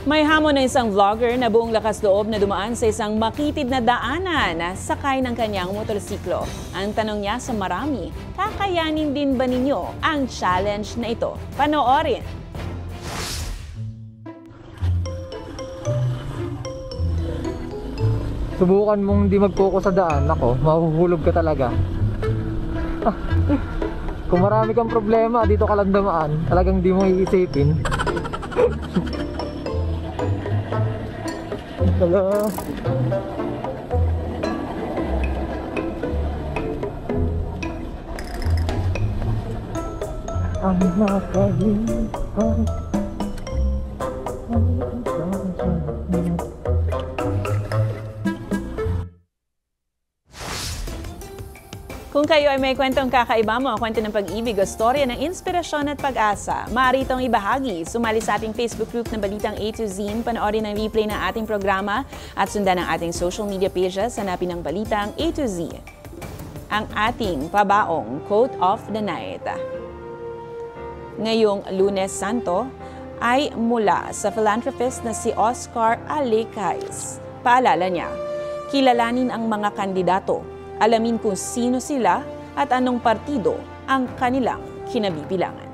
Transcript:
May hamon ng isang vlogger na buong lakas loob na dumaan sa isang makitid na daanan sakay ng kanyang motorsiklo. Ang tanong niya sa marami, kakayanin din ba ninyo ang challenge na ito? Panoorin! Subukan mong hindi mag-focus sa daan, ako, mahuhulog ka talaga. Kung marami kang problema, dito ka lang dumaan, talagang di mo iisipin. Hello. Ang nakalimutan. Kung kayo ay may kwentong kakaiba mo, kwento ng pag-ibig o storya ng inspirasyon at pag-asa, maaari itong ibahagi. Sumali sa ating Facebook group na Balitang A to Z, panoorin ang replay ng ating programa at sundan ang ating social media pages, hanapin ang Balitang A to Z. Ang ating pabaong quote of the night. Ngayong Lunes Santo ay mula sa philanthropist na si Oscar Alecais. Paalala niya, kilalanin ang mga kandidato. Alamin kung sino sila at anong partido ang kanilang kinabibilangan.